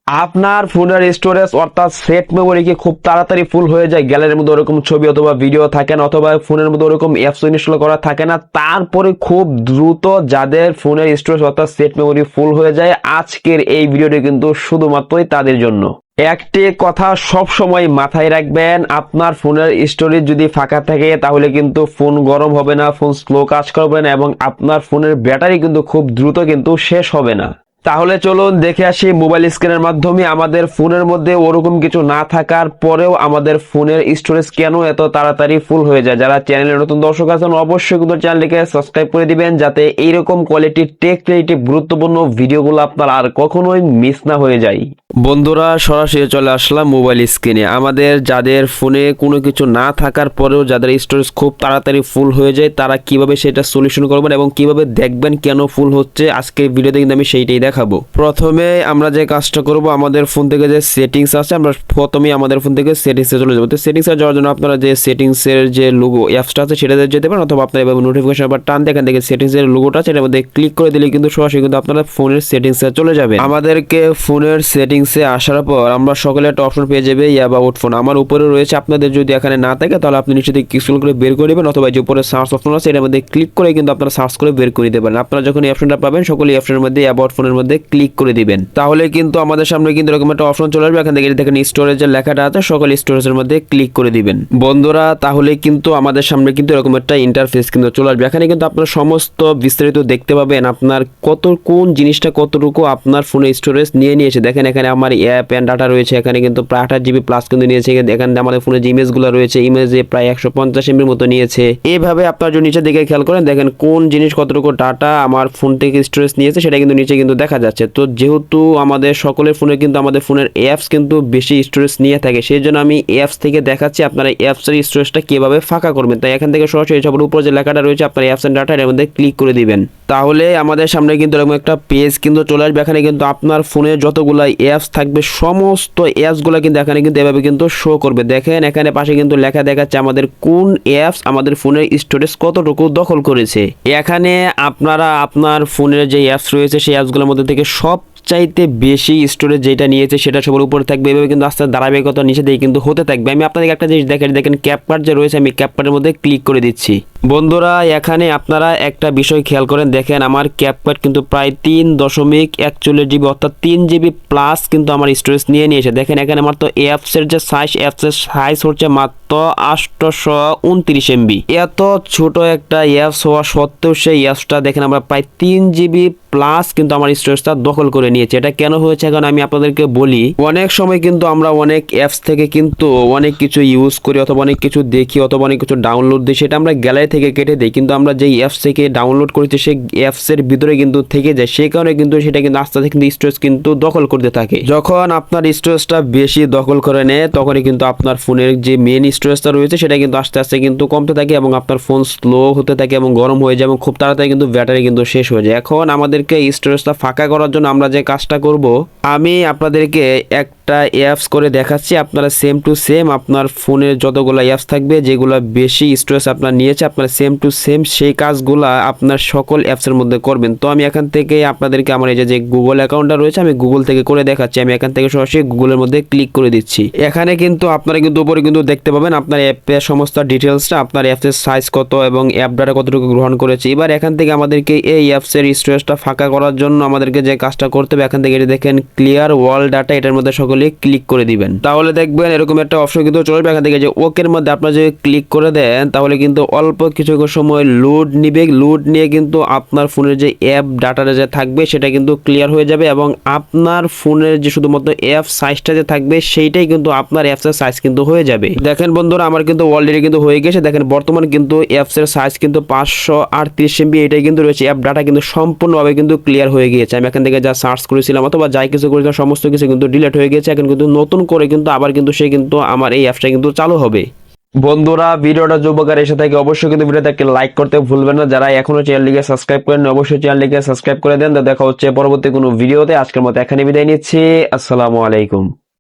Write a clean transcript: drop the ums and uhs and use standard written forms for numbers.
আপনার ফোনের স্টোরেজ অর্থাৎ সেট মেমোরি কি খুব তাড়াতাড়ি ফুল হয়ে যায়? গ্যালারির মধ্যে ওরকম ছবি অথবা ভিডিও থাকে না, অথবা ফোনের মধ্যে ওরকম অ্যাপস ইনস্টল করা থাকে না, তারপরে খুব দ্রুত যাদের ফোনের স্টোরেজ অর্থাৎ সেট মেমোরি ফুল হয়ে যায়, আজকের এই ভিডিওটি কিন্তু শুধুমাত্রই তাদের জন্য। একটি কথা সব সময় মাথায় রাখবেন, আপনার ফোনের স্টোরেজ যদি ফাঁকা থাকে তাহলে কিন্তু ফোন গরম হবে না, ফোন স্লো কাজ করবে না, এবং আপনার ফোনের ব্যাটারি কিন্তু খুব দ্রুত কিন্তু শেষ হবে না। তাহলে চলুন দেখে আসি মোবাইল স্ক্রিনের মাধ্যমে আমাদের ফোনের মধ্যে ওরকম কিছু না থাকার পরেও আমাদের ফোনের স্টোরেজ কেন এত তাড়াতাড়ি ফুল হয়ে যায়। যারা চ্যানেলের নতুন দর্শক আছেন অবশ্যই কিন্তু চ্যানেলটিকে সাবস্ক্রাইব করে দিবেন, যাতে এইরকম কোয়ালিটির টেক রিলেটেড গুরুত্বপূর্ণ ভিডিওগুলো আপনার আর কখনোই মিস না হয়ে যায়। বন্ধুরা, সরাসরি চলে আসলাম মোবাইল স্ক্রিনে। আমাদের যাদের ফোনে কোনো কিছু না থাকার পরেও যাদের স্টোরেজ খুব তাড়াতাড়ি ফুল হয়ে যায়, তারা কিভাবে সেটা সলিউশন করবেন এবং কিভাবে দেখবেন কেন ফুল হচ্ছে, আজকের ভিডিওতে কিন্তু আমি সেইটাই দেখাবো। প্রথমে আমরা যে কাজটা করব, আমাদের ফোন থেকে যে সেটিংস আছে, আমরা প্রথমেই আমাদের ফোন থেকে সেটিংসে চলে যাবো। তো সেটিংসে যাওয়ার জন্য আপনারা যে সেটিংসের যে লোগো অ্যাপসটা আছে সেটাতে যেতে পারেন, অথবা আপনারা এভাবে নোটিফিকেশন বা টান দেখেন দেখে সেটিংসের লোগোটা আছে, এটার মধ্যে ক্লিক করে দিলে কিন্তু সরাসরি কিন্তু আপনারা ফোনের সেটিংসে চলে যাবেন। আমাদেরকে ফোনের সেটিংসে আসার পর আমরা সকলে একটা অপশন পেয়ে যাবে অ্যাবাউট ফোন। আমার উপরে রয়েছে, আপনাদের যদি এখানে না থাকে তাহলে আপনি নিচে থেকে স্ক্রল করে বের করে দেবেন, অথবা যে উপরে সার্চ অপশন আছে এটার মধ্যে ক্লিক করে কিন্তু আপনারা সার্চ করে বের করে দিতে পারেন। আপনারা যখন এই অপশনটা পাবেন সকলে এই অপশনের মধ্যে অ্যাবাউট ফোনের মধ্যে ক্লিক করে দিবেন, তাহলে কিন্তু আমাদের সামনে কিন্তু এরকম একটা অপশন চলে আসবে। এখান থেকে দেখেন স্টোরেজের লেখাটা আছে, সকল স্টোরেজের মধ্যে ক্লিক করে দিবেন বন্ধুরা। তাহলে কিন্তু আমাদের সামনে কিন্তু এরকম একটা ইন্টারফেস কিন্তু চলে আসবে। এখানে কিন্তু আপনার সমস্ত বিস্তারিত দেখতে পাবেন, আপনার কোন জিনিসটা কতটুকু আপনার ফোনে স্টোরেজ নিয়েছে। দেখেন এখানে আমার অ্যাপ এন্ড ডাটা রয়েছে, এখানে কিন্তু প্রায় 28 জিবি প্লাস কিন্তু নিয়েছে। এখানে আমাদের ফোনে যে ইমেজগুলো রয়েছে, ইমেজে প্রায় 150 এমবির মতো নিয়েছে। এইভাবে আপনার যদি নিচে দিকে খেয়াল করেন, দেখেন কোন জিনিস কতটুকু ডাটা আমার ফোন থেকে স্টোরেজ নিয়েছে সেটা কিন্তু নিচে কিন্তু দেখা যাচ্ছে। তো যেহেতু আমাদের সকলের ফোনে কিন্তু আমাদের ফোনের অ্যাপস কিন্তু বেশি স্টোরেজ নিয়ে থাকে, সেই জন্য আমি অ্যাপস থেকে দেখাচ্ছি আপনারা অ্যাপসের স্টোরেজটা কিভাবে ফাঁকা করবেন। তাই এখান থেকে সরাসরি সবার উপর যে লেখাটা রয়েছে আপনার অ্যাপস এন্ড ডাটা, এর মধ্যে ক্লিক করে দিবেন। তাহলে আমাদের সামনে কিন্তু এরকম একটা পেজ কিন্তু চলে আসবে। এখানে কিন্তু আপনার ফোনে যতগুলো অ্যাপস থাকবে সমস্ত অ্যাপসগুলো কিন্তু এখানে কিন্তু এভাবে কিন্তু শো করবে। দেখেন এখানে পাশে কিন্তু লেখা দেখাচ্ছে আমাদের কোন অ্যাপস আমাদের ফোনের স্টোরেজ কতটুকু দখল করেছে। এখানে আপনারা আপনার ফোনের যে অ্যাপস রয়েছে সেই অ্যাপসগুলোর মধ্যে থেকে সব চাইতে বেশি স্টোরেজ যেটা নিয়েছে সেটা সবার উপরে থাকবে। এভাবে কিন্তু আস্তে ধারাবাহিকতা নিচে দিয়ে কিন্তু হতে থাকবে। আমি আপনাদের একটা জিনিস দেখেন ক্যাপকাট যে রয়েছে, আমি ক্যাপকাটের মধ্যে ক্লিক করে দিচ্ছি। বন্ধুরা, এখানে আপনারা একটা বিষয় খেয়াল করেন, দেখেন আমার ক্যাপকাট কিন্তু প্রায় 3.41 জিবি অর্থাৎ 3 জিবি প্লাস কিন্তু আমার স্টোরেজ নিয়েছে। দেখেন এখানে আমার তো অ্যাপসের যে অ্যাপসের সাইজ হচ্ছে মাত্র 829 এমবি। এত ছোট একটা অ্যাপস হওয়া সত্ত্বেও সেই অ্যাপসটা দেখেন আমরা প্রায় 3 জিবি প্লাস কিন্তু আমার স্টোরেজটা দখল করে নিয়েছে। এটা কেন হয়েছে এখন আমি আপনাদেরকে বলি। অনেক সময় কিন্তু আমরা অনেক অ্যাপস থেকে কিন্তু অনেক কিছু ইউজ করি, অথবা অনেক কিছু দেখি, অথবা অনেক কিছু ডাউনলোড দিই, সেটা আমরা গ্যালারি থেকে কেটে দিই, কিন্তু আমরা যেই অ্যাপস থেকে ডাউনলোড করেছি সেই অ্যাপসের ভিতরে কিন্তু থেকে যায়। সেই কারণে কিন্তু সেটা কিন্তু আস্তে আস্তে কিন্তু স্টোরেজ কিন্তু দখল করতে থাকে। যখন আপনার স্টোরেজটা বেশি দখল করে নেয় তখনই কিন্তু আপনার ফোনের যে মেন স্টোরেজটা রয়েছে সেটা কিন্তু আস্তে আস্তে কিন্তু কমতে থাকে, এবং আপনার ফোন স্লো হতে থাকে এবং গরম হয়ে যায়, এবং খুব তাড়াতাড়ি কিন্তু ব্যাটারি কিন্তু শেষ হয়ে যায়। এখন আমাদেরকে স্টোরেজটা ফাঁকা করার জন্য আমরা যে কাজটা করব, আমি আপনাদেরকে একটা অ্যাপস করে দেখাচ্ছি। আপনারা সেম টু সেম আপনার ফোনের যতগুলো অ্যাপস থাকবে যেগুলো বেশি স্টোরেজ আপনার নিয়েছে, আপনারা সেম টু সেম সেই কাজগুলা আপনার সকল অ্যাপসের মধ্যে করবেন। তো আমি এখান থেকে আপনাদেরকে আমার এই যে গুগল অ্যাকাউন্টটা রয়েছে আমি গুগল থেকে করে দেখাচ্ছি। আমি এখান থেকে সরাসরি গুগলের মধ্যে ক্লিক করে দিচ্ছি। এখানে কিন্তু আপনারা কিন্তু উপরে কিন্তু দেখতে পাবেন আপনার অ্যাপের সমস্ত ডিটেলসটা, আপনার অ্যাপসের সাইজ কত এবং অ্যাপ ডাটা কতটুকু গ্রহণ করেছে। এবার এখান থেকে আমাদেরকে এই অ্যাপসের স্টোরেজটা ফাঁকা করার জন্য আমাদেরকে যে কাজটা করতে হবে, এখান থেকে এটা দেখেন ক্লিয়ার ওয়াল ডাটা, এটার মধ্যে সকলে ক্লিক করে দিবেন। তাহলে দেখবেন এরকম একটা অপশন কিন্তু চলবে। এখান থেকে যে ওকের মধ্যে আপনারা যদি ক্লিক করে দেন তাহলে কিন্তু অল্প কিছু সময় লোড নিবে। লোড নিয়ে কিন্তু আপনার ফোনের যে অ্যাপ ডাটাটা যে থাকবে সেটা কিন্তু ক্লিয়ার হয়ে যাবে, এবং আপনার ফোনের যে শুধুমাত্র অ্যাপ সাইজটা যে থাকবে সেইটাই কিন্তু আপনার অ্যাপসের সাইজ কিন্তু হয়ে যাবে। দেখেন বন্ধুরা, আমার কিন্তু অলরেডি কিন্তু হয়ে গেছে। দেখেন বর্তমান কিন্তু অ্যাপসের সাইজ কিন্তু 538 এমবি এটাই কিন্তু রয়েছে। অ্যাপ ডাটা কিন্তু সম্পূর্ণভাবে কিন্তু ক্লিয়ার হয়ে গিয়েছে। আমি এখান থেকে যা সার্চ করেছিলাম অথবা যাই কিছু করেছিলাম সমস্ত কিছু কিন্তু ডিলিট হয়ে গেছে। এখন কিন্তু নতুন করে কিন্তু আবার কিন্তু সে কিন্তু আমার এই অ্যাপসটা কিন্তু চালু হবে। বন্ধুরা, ভিডিওটা যদি উপকার এসে থাকে অবশ্যই কিন্তু ভিডিওটাকে লাইক করতে ভুলবেন না। যারা এখনো চ্যানেলটিকে সাবস্ক্রাইব করেন অবশ্যই চ্যানেলটিকে সাবস্ক্রাইব করে দেন। দেখা হচ্ছে পরবর্তী কোনো ভিডিওতে। আজকের মতো এখানে বিদায় নিচ্ছি। আসসালামু আলাইকুম।